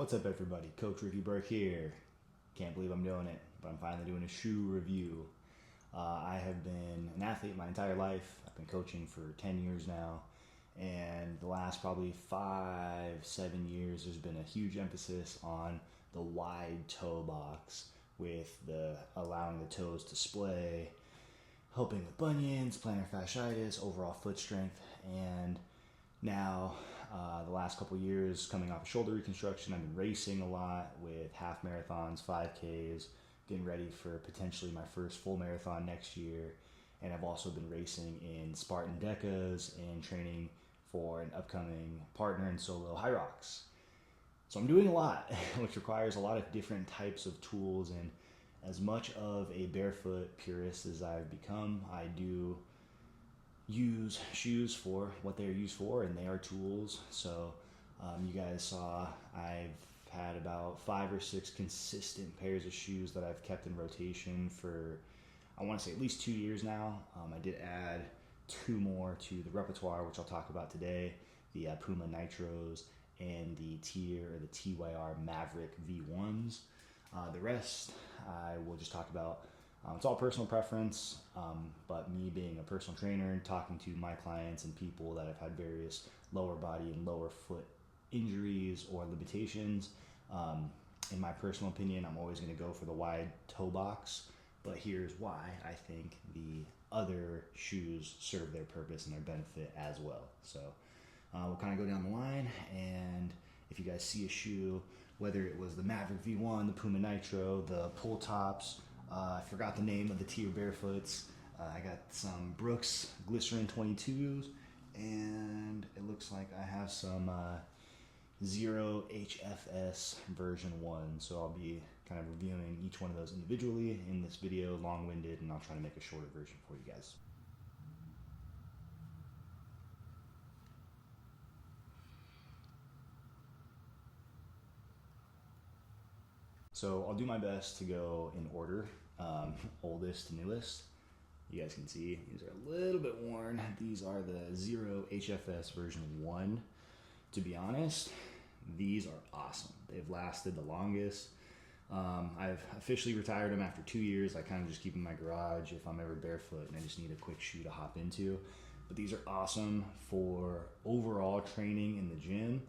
What's up everybody? Coach Ricky Burke here. Can't believe I'm doing it, but I'm finally doing a shoe review. I have been an athlete my entire life. I've been coaching for 10 years now, and the last probably 5-7 years there's been a huge emphasis on the wide toe box with the allowing the toes to splay, helping with bunions, plantar fasciitis, overall foot strength, and now, the last couple years, coming off of shoulder reconstruction, I've been racing a lot with half marathons, 5Ks, getting ready for potentially my first full marathon next year. And I've also been racing in Spartan Decas and training for an upcoming partner in solo High Rocks. So I'm doing a lot, which requires a lot of different types of tools. And as much of a barefoot purist as I've become, I do use shoes for what they're used for, and they are tools. So you guys saw I've had about 5 or 6 consistent pairs of shoes that I've kept in rotation for, I want to say, at least 2 years now. I did add 2 more to the repertoire, which I'll talk about today: the Puma Nitros and the TYR Maverick V1s. The rest I will just talk about. It's all personal preference, but me being a personal trainer, talking to my clients and people that have had various lower body and lower foot injuries or limitations, in my personal opinion, I'm always going to go for the wide toe box. But here's why I think the other shoes serve their purpose and their benefit as well. So we'll kind of go down the line, and if you guys see a shoe, whether it was the Maverick V1, the Puma Nitro, the pull tops, I forgot the name of the TYR Barefoots. I got some Brooks Glycerin 22s, and it looks like I have some Zero HFS version 1. So I'll be kind of reviewing each one of those individually in this video, long-winded, and I'll try to make a shorter version for you guys. So I'll do my best to go in order, oldest to newest. You guys can see these are a little bit worn. These are the Zero HFS version 1. To be honest, these are awesome. They've lasted the longest. I've officially retired them after 2 years. I kind of just keep them in my garage if I'm ever barefoot and I just need a quick shoe to hop into. But these are awesome for overall training in the gym.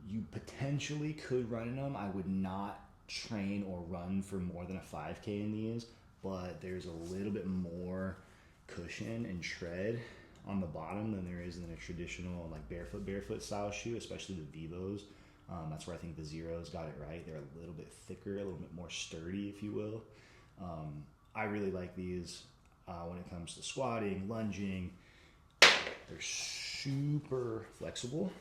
You potentially could run in them. I would not train or run for more than a 5K in these, but there's a little bit more cushion and tread on the bottom than there is in a traditional like barefoot style shoe, especially the Vivos. That's where I think the Zeros got it right. They're a little bit thicker, a little bit more sturdy, if you will. I really like these when it comes to squatting, lunging. They're super flexible,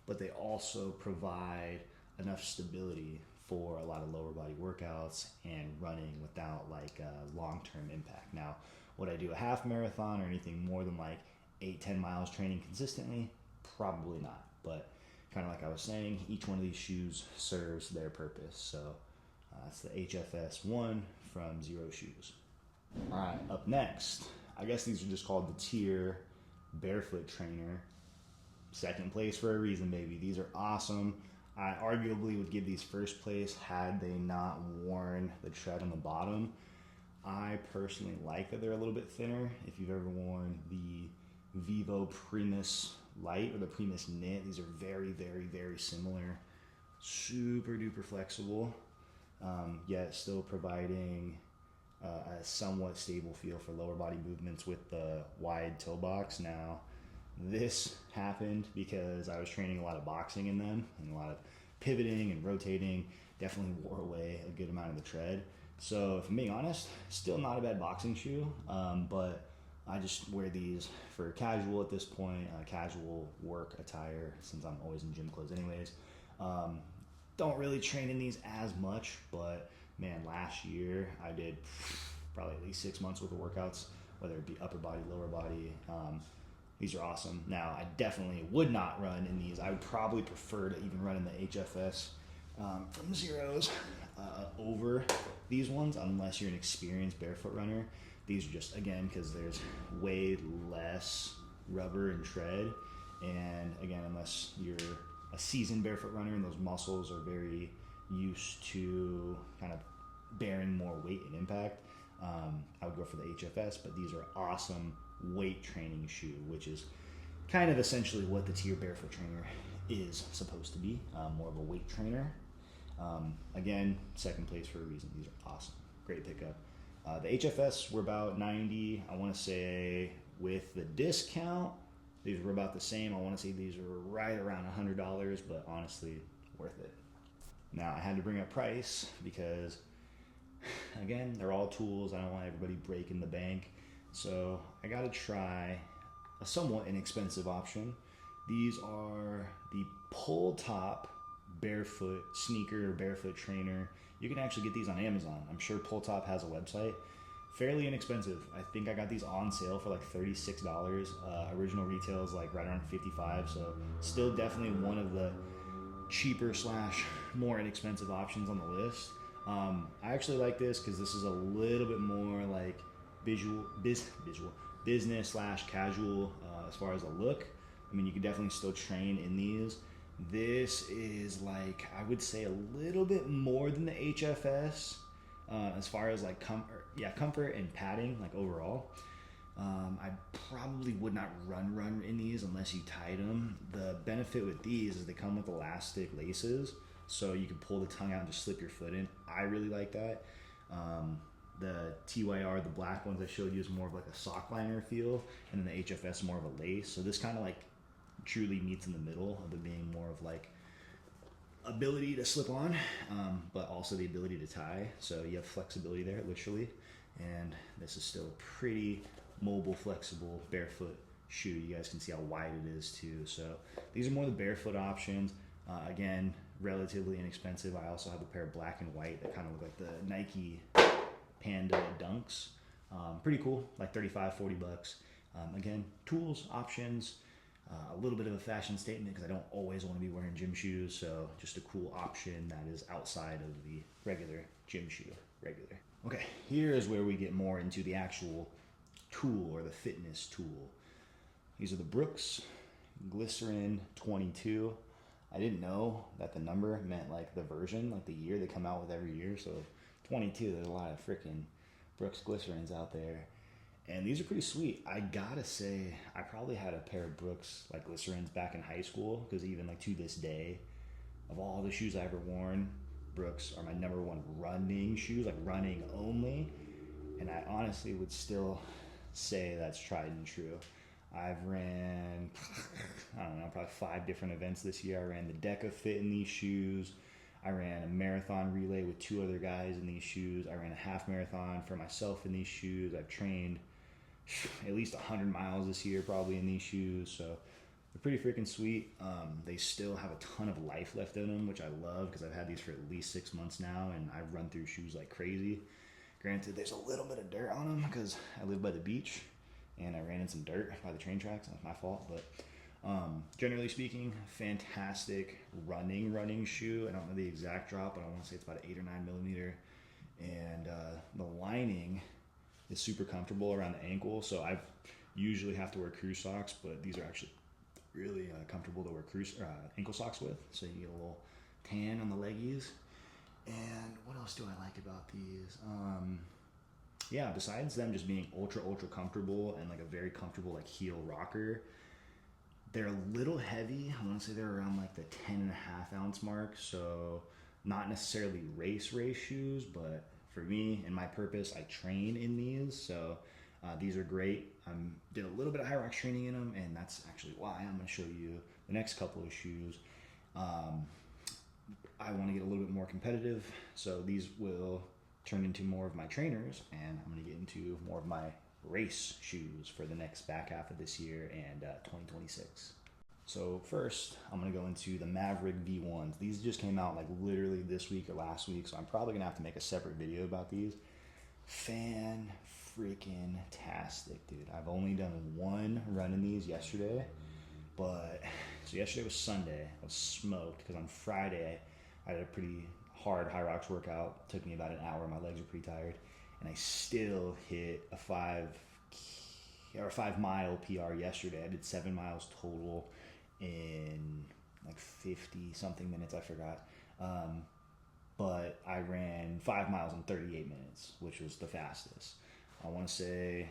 but they also provide enough stability for a lot of lower body workouts and running without like long-term impact. Now, would I do a half marathon or anything more than like 8-10 miles training consistently? Probably not. But kind of like I was saying, each one of these shoes serves their purpose. So that's the HFS 1 from Zero Shoes. All right, up next, I guess these are just called the TYR Barefoot Trainer. Second place for a reason, baby. These are awesome. I arguably would give these first place had they not worn the tread on the bottom. I personally like that they're a little bit thinner. If you've ever worn the Vivo Primus Light or the Primus Knit, these are very, very, very similar. Super duper flexible, yet still providing a somewhat stable feel for lower body movements with the wide toe box. Now, this happened because I was training a lot of boxing in them and a lot of pivoting and rotating. Definitely wore away a good amount of the tread. So if I'm being honest, still not a bad boxing shoe, but I just wear these for casual at this point, casual work attire, since I'm always in gym clothes anyways. Don't really train in these as much, but man, last year I did probably at least 6 months worth of workouts, whether it be upper body, lower body. These are awesome. Now, I definitely would not run in these. I would probably prefer to even run in the HFS from Zeros over these ones, unless you're an experienced barefoot runner. These are just, again, because there's way less rubber and tread. And again, unless you're a seasoned barefoot runner and those muscles are very used to kind of bearing more weight and impact, I would go for the HFS. But these are awesome weight training shoe, which is kind of essentially what the TYR Barefoot Trainer is supposed to be, more of a weight trainer. Again, second place for a reason. These are awesome. Great pickup. The HFS were about 90. I want to say with the discount, these were about the same. I want to say these were right around $100, but honestly, worth it. Now, I had to bring up price because, again, they're all tools. I don't want everybody breaking the bank. So I got to try a somewhat inexpensive option. These are the Pull Top barefoot sneaker or barefoot trainer. You can actually get these on Amazon. I'm sure Pull Top has a website. Fairly inexpensive. I think I got these on sale for like $36. Original retail is like right around $55. So still definitely one of the cheaper / more inexpensive options on the list. I actually like this because this is a little bit more like business / casual as far as a look. I mean, you can definitely still train in these. This is like, I would say a little bit more than the HFS as far as like comfort and padding, like overall. I probably would not run in these unless you tied them. The benefit with these is they come with elastic laces, so you can pull the tongue out and just slip your foot in. I really like that. The TYR, the black ones I showed you, is more of like a sock liner feel, and then the HFS more of a lace. So this kind of like truly meets in the middle of it being more of like ability to slip on, but also the ability to tie. So you have flexibility there, literally. And this is still a pretty mobile, flexible barefoot shoe. You guys can see how wide it is too. So these are more the barefoot options. Again, relatively inexpensive. I also have a pair of black and white that kind of look like the Nike Panda Dunks. Pretty cool, like 35, 40 bucks. Again, tools, options, a little bit of a fashion statement because I don't always want to be wearing gym shoes. So just a cool option that is outside of the regular gym shoe, Okay, here is where we get more into the actual tool or the fitness tool. These are the Brooks Glycerin 22. I didn't know that the number meant like the version, like the year they come out with every year. So 22, there's a lot of freaking Brooks Glycerins out there. And these are pretty sweet. I gotta say, I probably had a pair of Brooks like Glycerins back in high school, because even like to this day, of all the shoes I ever worn, Brooks are my number one running shoes, like running only. And I honestly would still say that's tried and true. I've ran, I don't know, probably 5 different events this year. I ran the DECA Fit in these shoes. I ran a marathon relay with 2 other guys in these shoes. I ran a half marathon for myself in these shoes. I've trained at least 100 miles this year probably in these shoes. So they're pretty freaking sweet. They still have a ton of life left in them, which I love because I've had these for at least 6 months now, and I've run through shoes like crazy. Granted, there's a little bit of dirt on them because I live by the beach and I ran in some dirt by the train tracks. That's my fault, but generally speaking, fantastic running shoe. I don't know the exact drop, but I want to say it's about an 8 or 9 millimeter. And the lining is super comfortable around the ankle. So I usually have to wear cruise socks, but these are actually really comfortable to wear ankle socks with. So you get a little tan on the leggies. And what else do I like about these? Yeah, besides them just being ultra comfortable and like a very comfortable like heel rocker, they're a little heavy. I want to say they're around like the 10.5 ounce mark. So not necessarily race shoes, but for me and my purpose, I train in these. So these are great. I did a little bit of Hyrox training in them, and that's actually why I'm going to show you the next couple of shoes. I want to get a little bit more competitive, so these will turn into more of my trainers, and I'm going to get into more of my race shoes for the next back half of this year and 2026. So first, I'm going to go into the Maverick V1s. These just came out like literally this week or last week, so I'm probably going to have to make a separate video about these. Fan-freaking-tastic, dude. I've only done 1 run in these yesterday, but so yesterday was Sunday. I was smoked because on Friday I had a pretty hard Hyrox workout. Took me about an hour. My legs were pretty tired, and I still hit a 5 mile PR yesterday. I did 7 miles total in like 50 something minutes, I forgot. But I ran 5 miles in 38 minutes, which was the fastest. I want to say,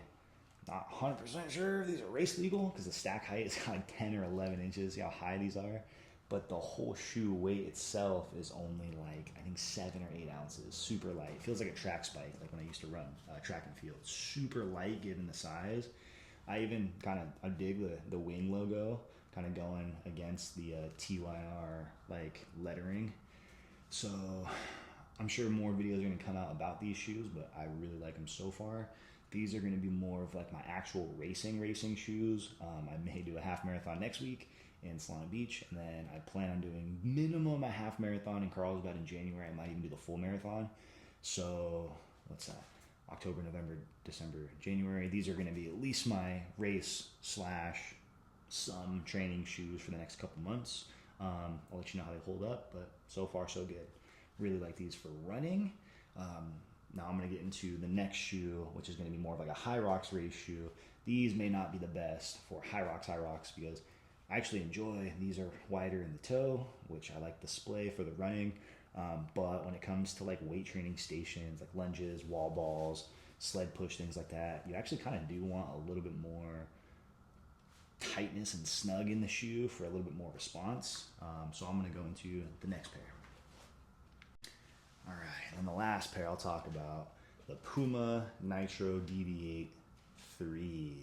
not 100% sure if these are race legal because the stack height is like 10 or 11 inches. See how high these are? But the whole shoe weight itself is only like, I think 7 or 8 ounces. Super light. It feels like a track spike, like when I used to run track and field. Super light given the size. I even I dig the wing logo, kind of going against the TYR like lettering. So I'm sure more videos are going to come out about these shoes, but I really like them so far. These are going to be more of like my actual racing shoes. I may do a half marathon next week in Solana Beach, and then I plan on doing minimum a half marathon in Carlsbad in January. I might even do the full marathon. So what's that? October, November, December, January. These are going to be at least my race / some training shoes for the next couple months. I'll let you know how they hold up, but so far so good. Really like these for running. Now I'm going to get into the next shoe, which is going to be more of like a Hyrox race shoe. These may not be the best for Hyrox because I actually enjoy, these are wider in the toe, which I like the splay for the running. But when it comes to like weight training stations, like lunges, wall balls, sled push, things like that, you actually kind of do want a little bit more tightness and snug in the shoe for a little bit more response. So I'm going to go into the next pair. All right, and the last pair I'll talk about, the Puma Nitro DV8 3s.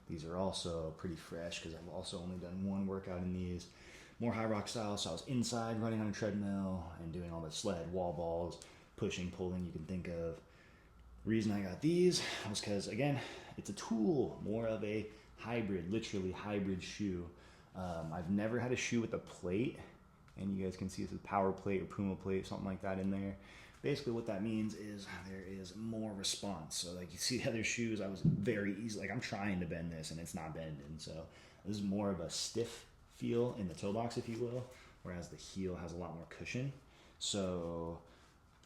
These are also pretty fresh because I've also only done one workout in these. More Hyrox style, so I was inside running on a treadmill and doing all the sled, wall balls, pushing, pulling you can think of. The reason I got these was because, again, it's a tool, more of a hybrid, literally hybrid shoe. I've never had a shoe with a plate, and you guys can see this is Power Plate or Puma Plate, something like that in there. Basically what that means is there is more response. So like you see the other shoes, I was very easy, like I'm trying to bend this and it's not bending. So this is more of a stiff feel in the toe box, if you will, whereas the heel has a lot more cushion. So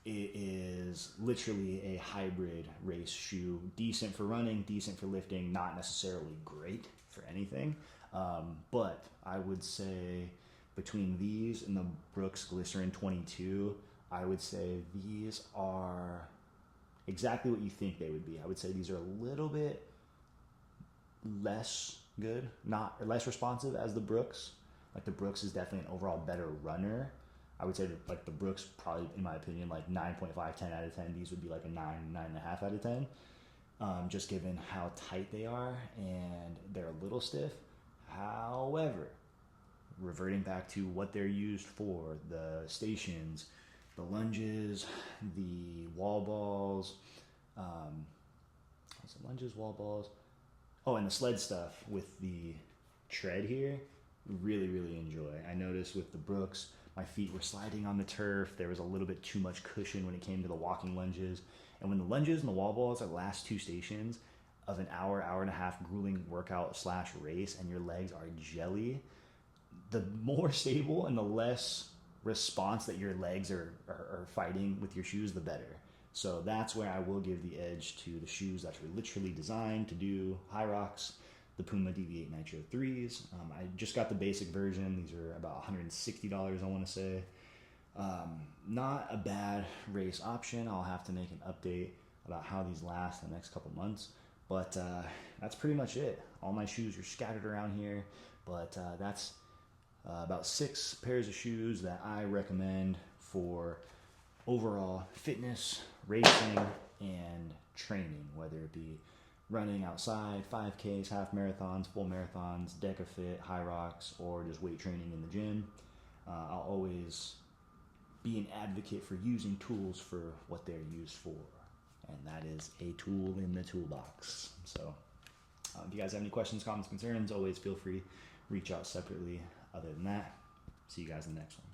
it is literally a hybrid race shoe, decent for running, decent for lifting, not necessarily great for anything. But I would say between these and the Brooks Glycerin 22, I would say these are exactly what you think they would be. I would say these are a little bit less good, not less responsive as the Brooks. Like the Brooks is definitely an overall better runner. I would say that like the Brooks probably, in my opinion, like 9.5, 10 out of 10. These would be like a 9, 9.5 out of 10. Just given how tight they are and they're a little stiff. However, reverting back to what they're used for, the stations, the lunges, the wall balls, lunges, wall balls. Oh, and the sled stuff with the tread here, really, really enjoy. I noticed with the Brooks, my feet were sliding on the turf. There was a little bit too much cushion when it came to the walking lunges. And when the lunges and the wall balls are the last two stations of an hour, hour and a half grueling workout / race, and your legs are jelly, the more stable and the less response that your legs are fighting with your shoes, the better. So that's where I will give the edge to the shoes that are literally designed to do Hyrox, the Puma DV8 Nitro 3s. I just got the basic version. These are about $160, I want to say. Not a bad race option. I'll have to make an update about how these last in the next couple months. But that's pretty much it. All my shoes are scattered around here. But that's about 6 pairs of shoes that I recommend for overall fitness, racing, and training, whether it be running outside, 5Ks, half marathons, full marathons, DecaFit, Hyrox, or just weight training in the gym. I'll always be an advocate for using tools for what they're used for, and that is a tool in the toolbox. So if you guys have any questions, comments, concerns, always feel free to reach out separately. Other than that, see you guys in the next one.